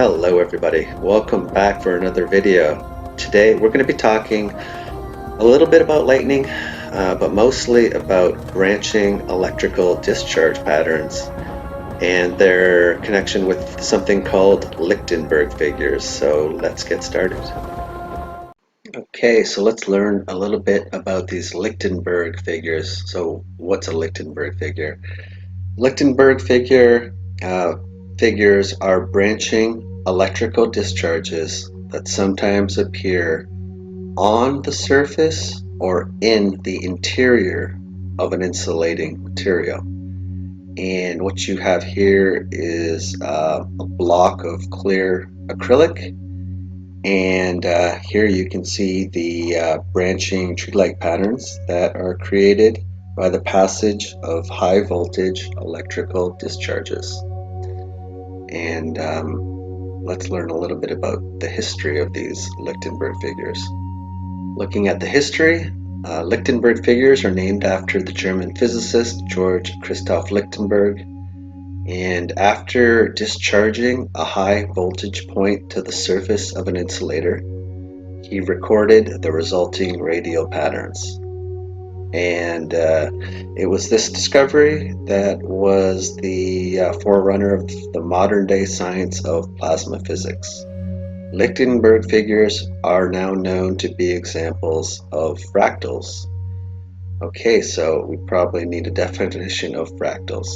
Hello everybody, welcome back for another video. Today we're going to be talking a little bit about lightning, but mostly about branching electrical discharge patterns and their connection with something called Lichtenberg figures. So let's get started. Okay, so let's learn a little bit about these Lichtenberg figures. So what's a Lichtenberg figure? Lichtenberg figures are branching electrical discharges that sometimes appear on the surface or in the interior of an insulating material. And what you have here is a block of clear acrylic, and here you can see the branching tree-like patterns that are created by the passage of high voltage electrical discharges. And let's learn a little bit about the history of these Lichtenberg figures. Looking at the history, Lichtenberg figures are named after the German physicist Georg Christoph Lichtenberg. And after discharging a high voltage point to the surface of an insulator, he recorded the resulting radial patterns. And it was this discovery that was the forerunner of the modern day science of plasma physics. Lichtenberg figures are now known to be examples of fractals. Okay, so we probably need a definition of fractals.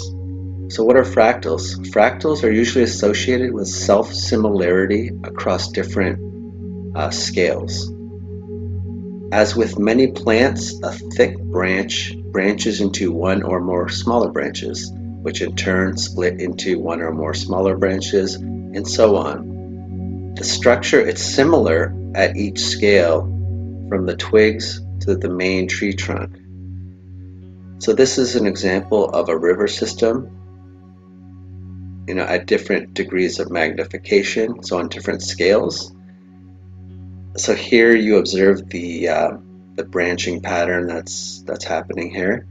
So what are fractals? Fractals are usually associated with self-similarity across different scales. As with many plants, a thick branch branches into one or more smaller branches, which in turn split into one or more smaller branches, and so on. The structure is similar at each scale, from the twigs to the main tree trunk. So this is an example of a river system, at different degrees of magnification, so on different scales. So here you observe the branching pattern that's happening here,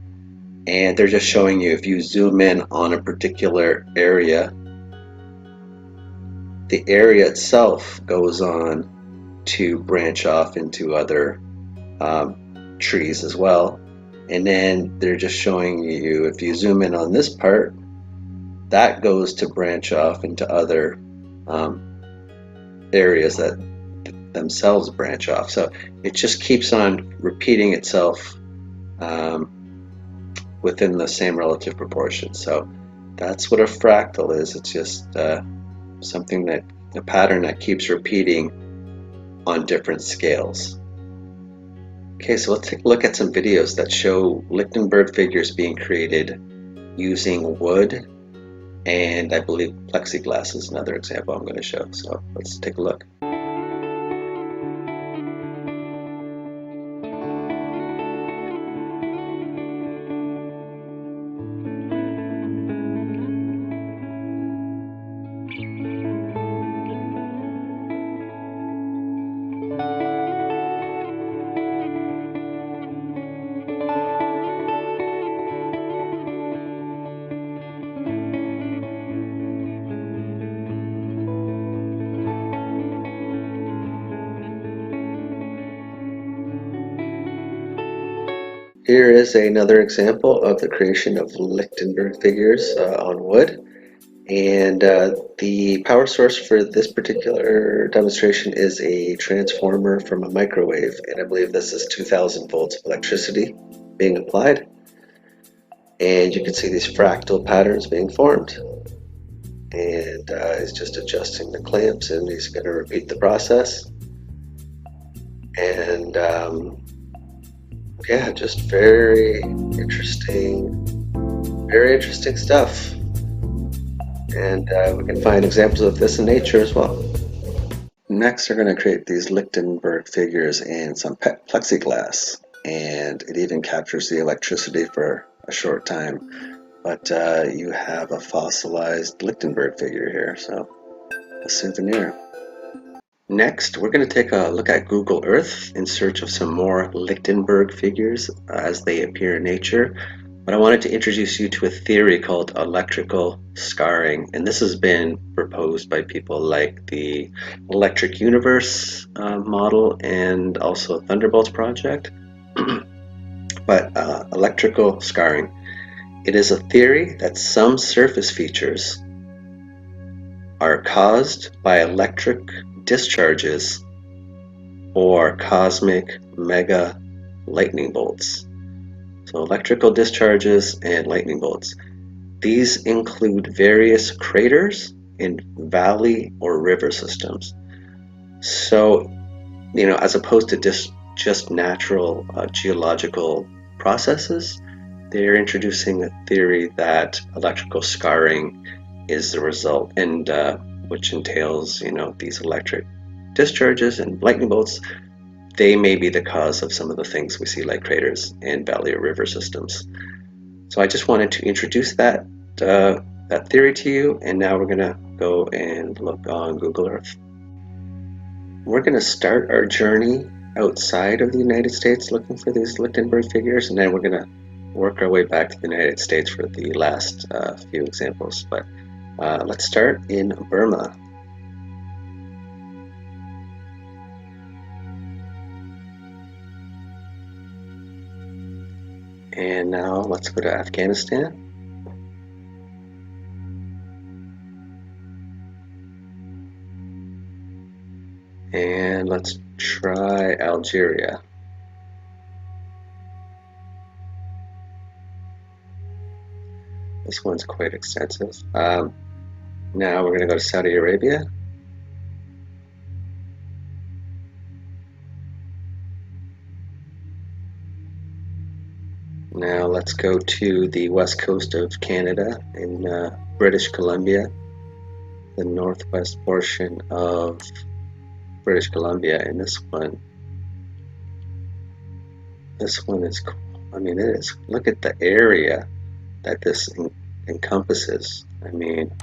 and they're just showing you if you zoom in on a particular area, the area itself goes on to branch off into other trees as well. And then they're just showing you if you zoom in on this part, that goes to branch off into other areas that themselves branch off. So it just keeps on repeating itself within the same relative proportion. So that's what a fractal is. It's just something that a pattern that keeps repeating on different scales. Okay, so let's take a look at some videos that show Lichtenberg figures being created using wood, and I believe plexiglass is another example I'm going to show. So let's take a look. Here is another example of the creation of Lichtenberg figures on wood. And the power source for this particular demonstration is a transformer from a microwave. And I believe this is 2000 volts of electricity being applied. And you can see these fractal patterns being formed. And he's just adjusting the clamps, and he's going to repeat the process. And yeah, just very interesting stuff. And we can find examples of this in nature as well. Next, they're going to create these Lichtenberg figures in some plexiglass, and it even captures the electricity for a short time. But you have a fossilized Lichtenberg figure here, so a souvenir. Next, we're going to take a look at Google Earth in search of some more Lichtenberg figures as they appear in nature. But I wanted to introduce you to a theory called electrical scarring, and this has been proposed by people like the Electric Universe model and also Thunderbolts project. But electrical scarring, it is a theory that some surface features are caused by electric discharges or cosmic mega lightning bolts. So electrical discharges and lightning bolts. These include various craters in valley or river systems. So, as opposed to just natural geological processes, they're introducing a theory that electrical scarring is the result, and which entails, these electric discharges and lightning bolts. They may be the cause of some of the things we see, like craters and valley or river systems. So I just wanted to introduce that theory to you, and now we're gonna go and look on Google Earth. We're gonna start our journey outside of the United States looking for these Lichtenberg figures, and then we're gonna work our way back to the United States for the last few examples. But let's start in Burma. And now let's go to Afghanistan. And let's try Algeria. This one's quite extensive. Now we're going to go to Saudi Arabia. Now let's go to the west coast of Canada in British Columbia, the northwest portion of British Columbia. And this one is, I mean, it is, look at the area that this encompasses. I mean,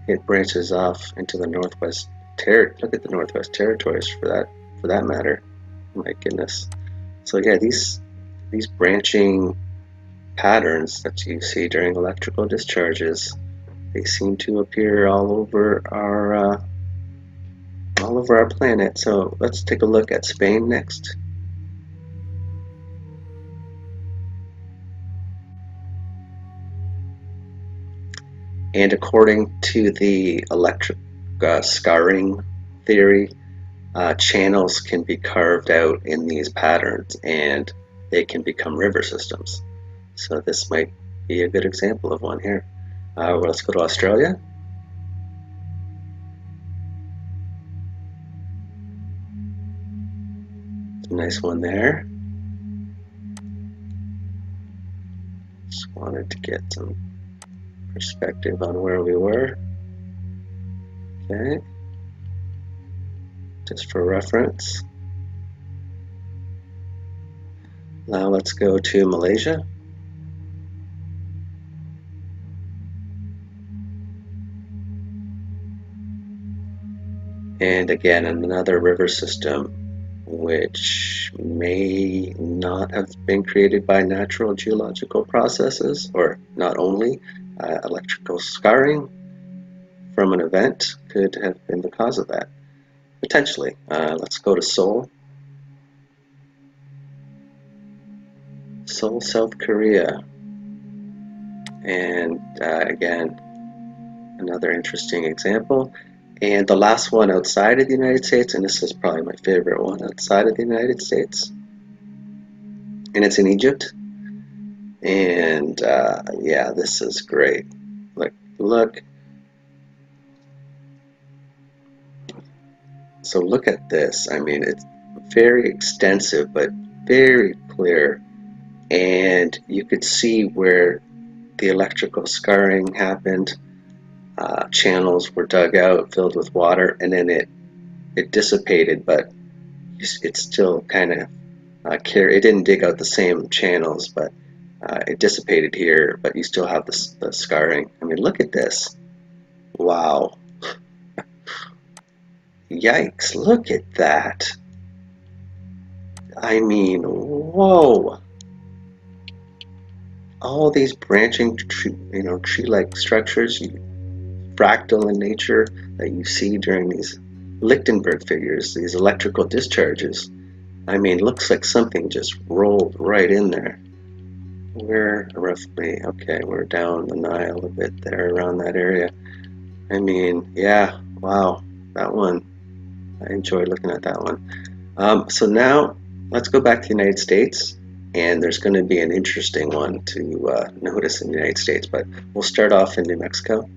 it branches off into the Northwest look at the Northwest Territories for that matter. My goodness. So yeah, these branching patterns that you see during electrical discharges, they seem to appear all over our planet. So let's take a look at Spain next. And according to the electric scarring theory, channels can be carved out in these patterns and they can become river systems. So this might be a good example of one here. Well, let's go to Australia. Nice one there. Just wanted to get some perspective on where we were. Okay. Just for reference. Now let's go to Malaysia. And again, another river system which may not have been created by natural geological processes, or not only electrical scarring from an event could have been the cause of that, potentially. Let's go to Seoul. Seoul, South Korea. And again, another interesting example. And the last one outside of the United States, and this is probably my favorite one outside of the United States, and it's in Egypt. And yeah, this is great. Look. So look at this. I mean, it's very extensive, but very clear. And you could see where the electrical scarring happened. Channels were dug out, filled with water, and then it dissipated, but it still kind of it didn't dig out the same channels, but it dissipated here, but you still have the scarring. I mean, look at this. Wow. Yikes, look at that. I mean, whoa. all these branching tree-like structures, fractal in nature, that you see during these Lichtenberg figures, these electrical discharges. I mean, looks like something just rolled right in there. We're roughly, okay, we're down the Nile a bit there around that area. I mean, yeah, wow, that one, I enjoyed looking at that one. So now let's go back to the United States, and there's going to be an interesting one to notice in the United States, but we'll start off in New Mexico.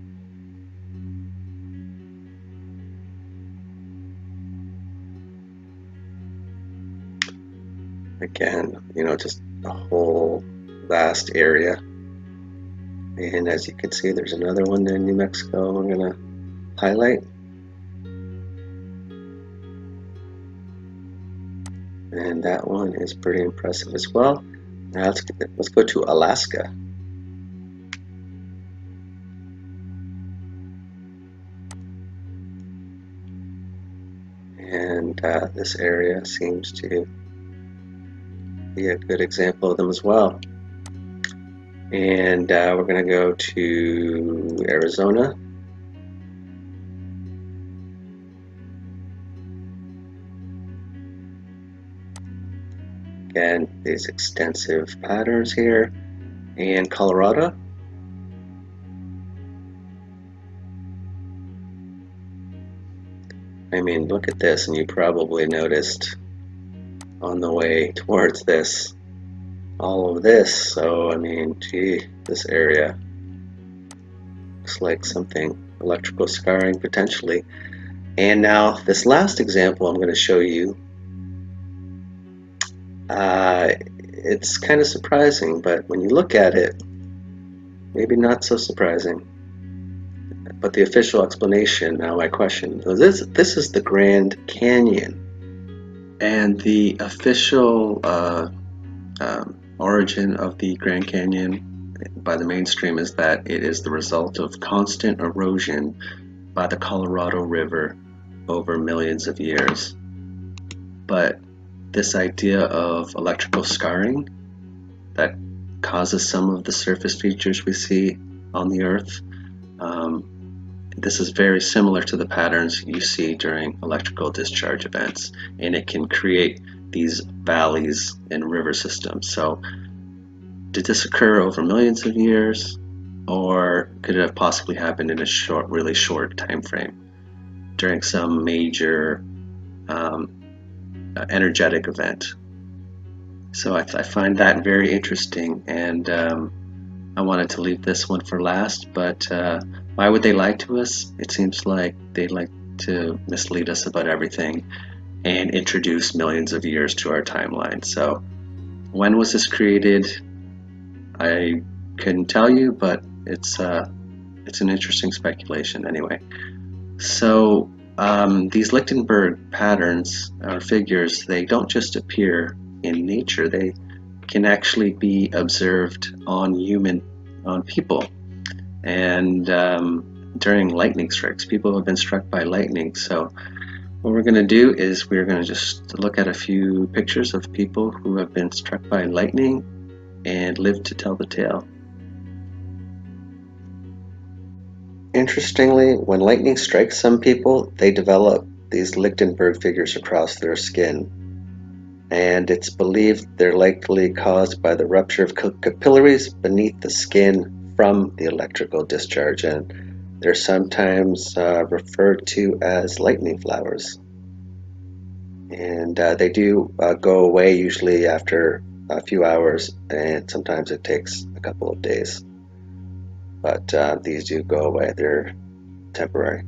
Again, just a whole vast area. And as you can see, there's another one in New Mexico I'm going to highlight. And that one is pretty impressive as well. Now let's go to Alaska. And this area seems to be a good example of them as well. And we're going to go to Arizona. Again, these extensive patterns here. And Colorado. I mean, look at this, and you probably noticed on the way towards this all of this. So I mean, gee, this area looks like something electrical scarring potentially. And now this last example I'm going to show you, it's kind of surprising, but when you look at it, maybe not so surprising. But the official explanation, now my question, so this is the Grand Canyon, and the official origin of the Grand Canyon by the mainstream is that it is the result of constant erosion by the Colorado River over millions of years. But this idea of electrical scarring that causes some of the surface features we see on the Earth, this is very similar to the patterns you see during electrical discharge events, and it can create these valleys in river systems. So did this occur over millions of years, or could it have possibly happened in a really short time frame during some major energetic event? So I find that very interesting, and I wanted to leave this one for last, but why would they lie to us? It seems like they like to mislead us about everything and introduce millions of years to our timeline. So when was this created? I couldn't tell you, but it's an interesting speculation anyway. So these Lichtenberg patterns or figures, they don't just appear in nature, they can actually be observed on people, and during lightning strikes. People have been struck by lightning. So what we're going to do is we're going to just look at a few pictures of people who have been struck by lightning and lived to tell the tale. Interestingly, when lightning strikes some people, they develop these Lichtenberg figures across their skin, and it's believed they're likely caused by the rupture of capillaries beneath the skin from the electrical discharge, and they're sometimes referred to as lightning flowers. And they do go away usually after a few hours, and sometimes it takes a couple of days. But these do go away, they're temporary.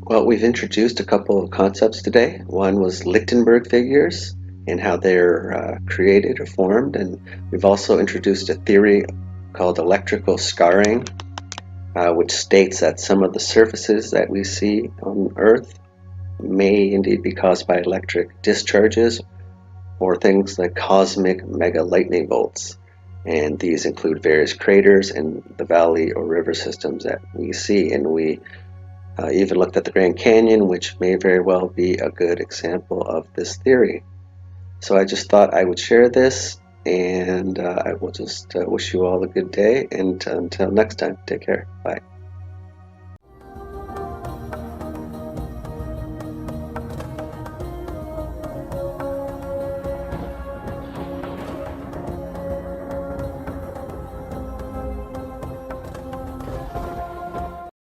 Well, we've introduced a couple of concepts today. One was Lichtenberg figures and how they're created or formed, and we've also introduced a theory called electrical scarring, which states that some of the surfaces that we see on Earth may indeed be caused by electric discharges or things like cosmic mega lightning bolts. And these include various craters in the valley or river systems that we see. And we even looked at the Grand Canyon, which may very well be a good example of this theory. So I just thought I would share this, And I will just wish you all a good day. And until next time, take care. Bye.